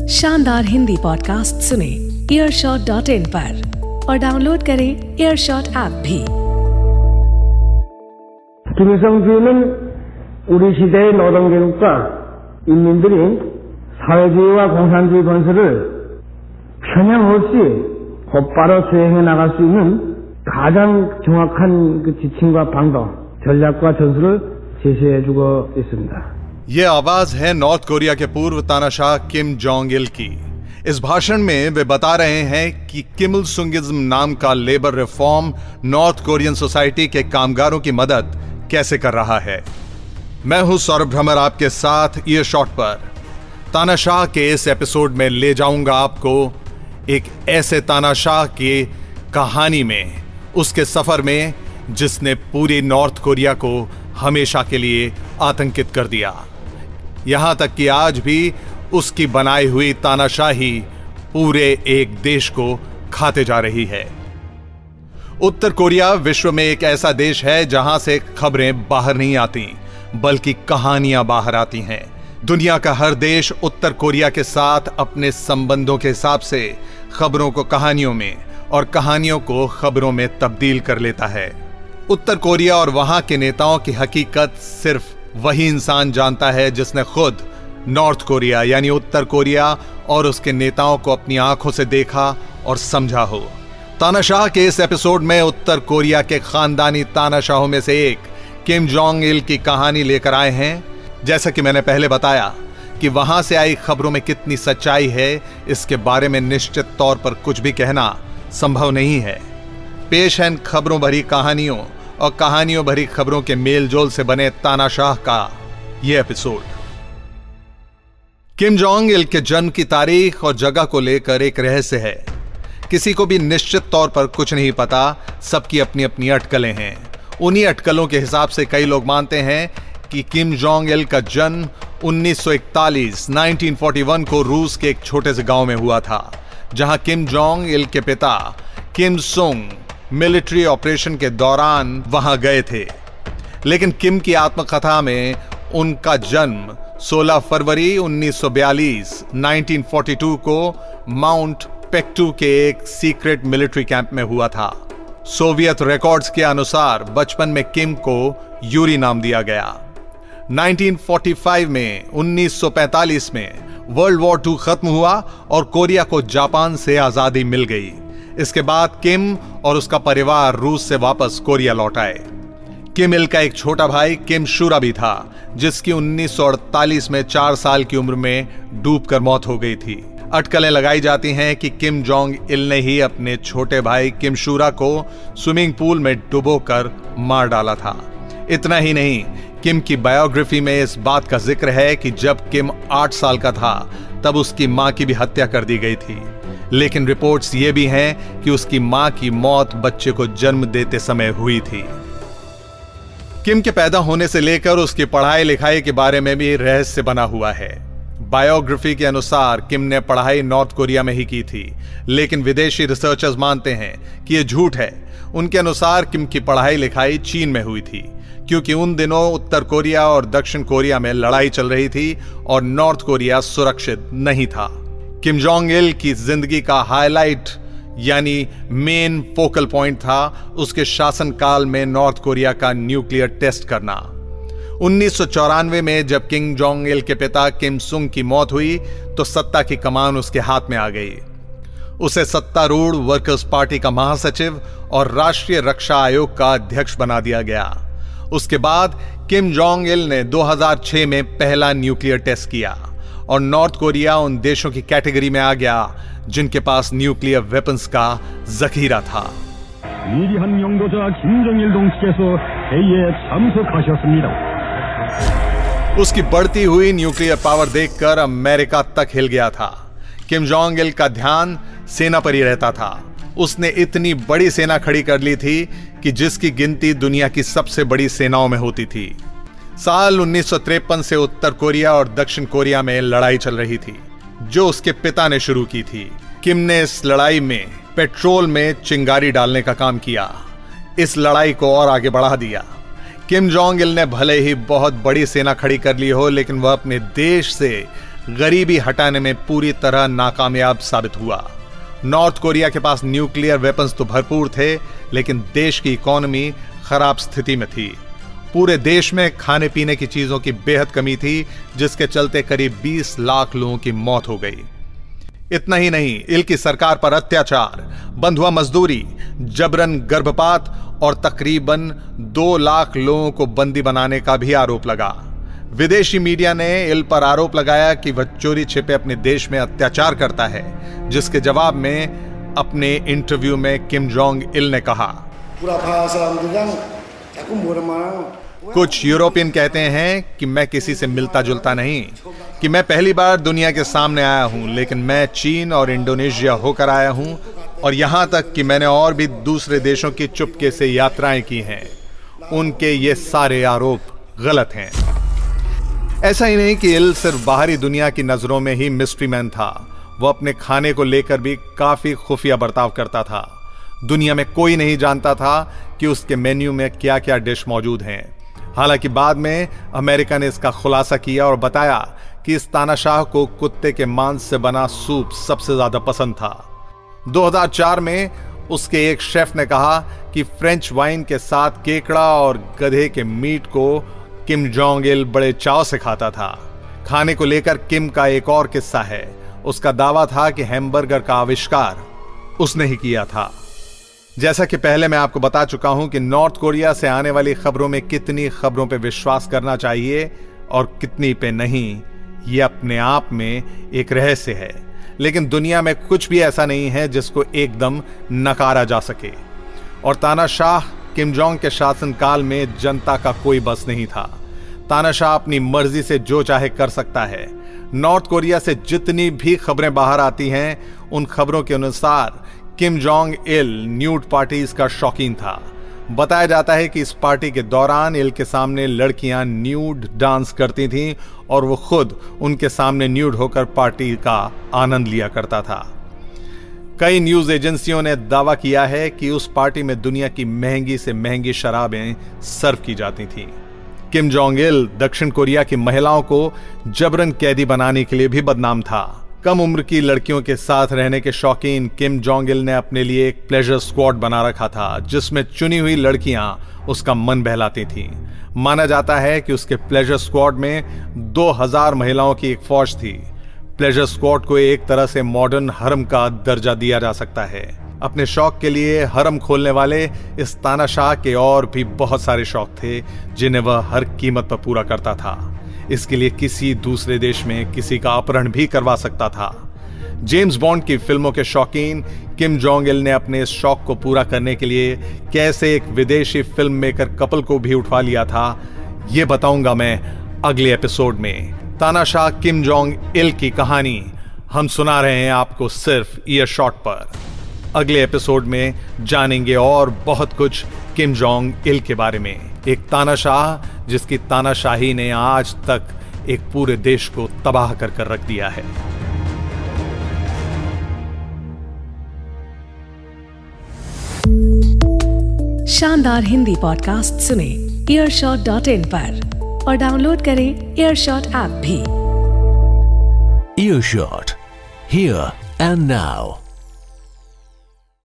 शानदार हिंदी पॉडकास्ट सुने earshot.in पर और डाउनलोड करें earshot ऐप भी। 김일성주의는 우리 시대의 노동계급과 인민들이 사회주의와 공산주의 건설을 편향 없이 곧바로 수행해 나갈 수 있는 가장 정확한 지침과 방법, 전략과 전술을 제시해주고 있습니다. ये आवाज है नॉर्थ कोरिया के पूर्व तानाशाह किम जोंग इल की। इस भाषण में वे बता रहे हैं कि किम इल सुंगिज्म नाम का labour reform north Korean society के कामगारों की मदद कैसे कर रहा है। मैं हूं सौरभ भ्रमर, आपके साथ ईयरशॉट पर। तानाशाह के इस एपिसोड में ले जाऊंगा आपको एक ऐसे तानाशाह की कहानी में, उसके सफर में जिसने पूरी नॉर्थ कोरिया को हमेशा के लिए आतंकित कर दिया। यहां तक कि आज भी उसकी बनाई हुई तानाशाही पूरे एक देश को खाते जा रही है। उत्तर कोरिया विश्व में एक ऐसा देश है जहां से खबरें बाहर नहीं आती, बल्कि कहानियां बाहर आती हैं। दुनिया का हर देश उत्तर कोरिया के साथ अपने संबंधों के हिसाब से खबरों को कहानियों में और कहानियों को खबरों में तब्दील कर लेता है। उत्तर कोरिया और वहां के नेताओं की हकीकत सिर्फ वही इंसान जानता है जिसने खुद नॉर्थ कोरिया यानी उत्तर कोरिया और उसके नेताओं को अपनी आंखों से देखा और समझा हो। तानाशाह के इस एपिसोड में उत्तर कोरिया के खानदानी तानाशाहों में से एक किम जोंग इल की कहानी लेकर आए हैं। जैसा कि मैंने पहले बताया कि वहां से आई खबरों में कितनी सच्चाई है, इसके बारे में निश्चित तौर पर कुछ भी कहना संभव नहीं है। पेश है खबरों भरी कहानियों और कहानियों भरी खबरों के मेलजोल से बने तानाशाह का यह एपिसोड। किम जोंग इल के जन्म की तारीख और जगह को लेकर एक रहस्य है। किसी को भी निश्चित तौर पर कुछ नहीं पता, सबकी अपनी अपनी अटकलें हैं। उन्हीं अटकलों के हिसाब से कई लोग मानते हैं कि किम जोंग इल का जन्म 1941 को रूस के एक छोटे से गांव में हुआ था, जहां किम जोंग इल के पिता किम सुंग मिलिट्री ऑपरेशन के दौरान वहां गए थे। लेकिन किम की आत्मकथा में उनका जन्म 16 फरवरी 1942 को माउंट पेक्टू के एक सीक्रेट मिलिट्री कैंप में हुआ था। सोवियत रिकॉर्ड्स के अनुसार बचपन में किम को यूरी नाम दिया गया। 1945 में वर्ल्ड वॉर 2 खत्म हुआ और कोरिया को जापान से आजादी मिल गई। इसके बाद किम और उसका परिवार रूस से वापस कोरिया लौट आए। किम इल का एक छोटा भाई किम शूरा भी था, जिसकी 1948 में 4 साल की उम्र में डूबकर मौत हो गई थी। अटकलें लगाई जाती हैं कि किम जोंग इल ने ही अपने छोटे भाई किम शूरा को स्विमिंग पूल में डुबोकर मार डाला था। इतना ही नहीं, किम की बायोग्राफी में इस बात का जिक्र है कि जब किम 8 साल का था तब उसकी मां की भी हत्या कर दी गई थी। लेकिन रिपोर्ट्स ये भी हैं कि उसकी मां की मौत बच्चे को जन्म देते समय हुई थी। किम के पैदा होने से लेकर उसकी पढ़ाई लिखाई के बारे में भी रहस्य बना हुआ है। बायोग्राफी के अनुसार किम ने पढ़ाई नॉर्थ कोरिया में ही की थी, लेकिन विदेशी रिसर्चर्स मानते हैं कि यह झूठ है। उनके अनुसार किम की पढ़ाई लिखाई चीन में हुई थी, क्योंकि उन दिनों उत्तर कोरिया और दक्षिण कोरिया में लड़ाई चल रही थी और नॉर्थ कोरिया सुरक्षित नहीं था। किम जोंग इल की जिंदगी का हाईलाइट यानी मेन फोकल पॉइंट था उसके शासनकाल में नॉर्थ कोरिया का न्यूक्लियर टेस्ट करना। 1994 में जब किम जोंग इल के पिता किम सुंग की मौत हुई तो सत्ता की कमान उसके हाथ में आ गई। उसे सत्तारूढ़ वर्कर्स पार्टी का महासचिव और राष्ट्रीय रक्षा आयोग का अध्यक्ष बना दिया गया। उसके बाद किम जोंग इल ने 2006 में पहला न्यूक्लियर टेस्ट किया और नॉर्थ कोरिया उन देशों की कैटेगरी में आ गया जिनके पास न्यूक्लियर वेपन्स का जखीरा था। उसकी बढ़ती हुई न्यूक्लियर पावर देखकर अमेरिका तक हिल गया था। किम जोंग इल का ध्यान सेना पर ही रहता था। उसने इतनी बड़ी सेना खड़ी कर ली थी कि जिसकी गिनती दुनिया की सबसे बड़ी सेनाओं में होती थी। साल 1953 से उत्तर कोरिया और दक्षिण कोरिया में लड़ाई चल रही थी, जो उसके पिता ने शुरू की थी। किम ने इस लड़ाई में पेट्रोल में चिंगारी डालने का काम किया, इस लड़ाई को और आगे बढ़ा दिया। किम जोंग इल ने भले ही बहुत बड़ी सेना खड़ी कर ली हो, लेकिन वह अपने देश से गरीबी हटाने में पूरी तरह नाकामयाब साबित हुआ। नॉर्थ कोरिया के पास न्यूक्लियर वेपन्स तो भरपूर थे, लेकिन देश की इकोनॉमी खराब स्थिति में थी। पूरे देश में खाने पीने की चीजों की बेहद कमी थी, जिसके चलते करीब 20 लाख लोगों की मौत हो गई। इतना ही नहीं, इल की सरकार पर अत्याचार, बंधुआ मजदूरी, जबरन गर्भपात और तकरीबन 2 लाख लोगों को बंदी बनाने का भी आरोप लगा। विदेशी मीडिया ने इल पर आरोप लगाया कि वह चोरी छिपे अपने देश में अत्याचार करता है, जिसके जवाब में अपने इंटरव्यू में किम जोंग इल ने कहा, कुछ यूरोपियन कहते हैं कि मैं किसी से मिलता जुलता नहीं, कि मैं पहली बार दुनिया के सामने आया हूं, लेकिन मैं चीन और इंडोनेशिया होकर आया हूं, और यहां तक कि मैंने और भी दूसरे देशों की चुपके से यात्राएं की हैं। उनके ये सारे आरोप गलत हैं। ऐसा ही नहीं कि इल सिर्फ बाहरी दुनिया की नजरों में ही मिस्ट्री मैन था, वो अपने खाने को लेकर भी काफी खुफिया बर्ताव करता था। दुनिया में कोई नहीं जानता था कि उसके मेन्यू में क्या क्या डिश मौजूद हैं। हालांकि बाद में अमेरिका ने इसका खुलासा किया और बताया कि इस तानाशाह को कुत्ते के मांस से बना सूप सबसे ज्यादा पसंद था। 2004 में उसके एक शेफ ने कहा कि फ्रेंच वाइन के साथ केकड़ा और गधे के मीट को किम जोंग इल बड़े चाव से खाता था। खाने को लेकर किम का एक और किस्सा है। उसका दावा था कि हैमबर्गर का आविष्कार उसने ही किया था। जैसा कि पहले मैं आपको बता चुका हूं कि नॉर्थ कोरिया से आने वाली खबरों में कितनी खबरों पे विश्वास करना चाहिए और कितनी पे नहीं, ये अपने आप में एक रहस्य है। लेकिन दुनिया में कुछ भी ऐसा नहीं है जिसको एकदम नकारा जा सके। और तानाशाह किम जोंग के शासनकाल में जनता का कोई बस नहीं था। तानाशाह अपनी मर्जी से जो चाहे कर सकता है। नॉर्थ कोरिया से जितनी भी खबरें बाहर आती हैं, उन खबरों के अनुसार Kim Jong Il nude parties का शौकीन था। बताया जाता है कि इस पार्टी के दौरान इल के सामने लड़कियां न्यूड डांस करती थीं और वो खुद उनके सामने न्यूड होकर पार्टी का आनंद लिया करता था। कई न्यूज एजेंसियों ने दावा किया है कि उस पार्टी में दुनिया की महंगी से महंगी शराबें सर्व की जाती थीं। किम जोंग इल दक्षिण कोरिया की महिलाओं को जबरन कैदी बनाने के लिए भी बदनाम था। कम उम्र की लड़कियों के साथ रहने के शौकीन किम जोंग इल ने अपने लिए एक प्लेजर स्क्वाड बना रखा था, जिसमें चुनी हुई लड़कियां उसका मन बहलाती थीं। माना जाता है कि उसके प्लेजर स्क्वाड में 2000 महिलाओं की एक फौज थी। प्लेजर स्क्वाड को एक तरह से मॉडर्न हरम का दर्जा दिया जा सकता है। अपने शौक के लिए हरम खोलने वाले इस तानाशाह के और भी बहुत सारे शौक थे, जिन्हें वह हर कीमत पर पूरा करता था। इसके लिए किसी दूसरे देश में किसी का अपहरण भी करवा सकता था। जेम्स बॉन्ड की फिल्मों के शौकीन किम जोंग इल ने अपने इस शौक को पूरा करने के लिए कैसे एक विदेशी फिल्म मेकर कपल को भी उठवा लिया था, यह बताऊंगा मैं अगले एपिसोड में। तानाशाह किम जोंग इल की कहानी हम सुना रहे हैं आपको सिर्फ ईयरशॉट पर। अगले एपिसोड में जानेंगे और बहुत कुछ किम जोंग इल के बारे में, एक तानाशाह जिसकी तानाशाही ने आज तक एक पूरे देश को तबाह कर रख दिया है। शानदार हिंदी पॉडकास्ट सुने earshot.in पर और डाउनलोड करें earshot ऐप भी। Earshot, here and now.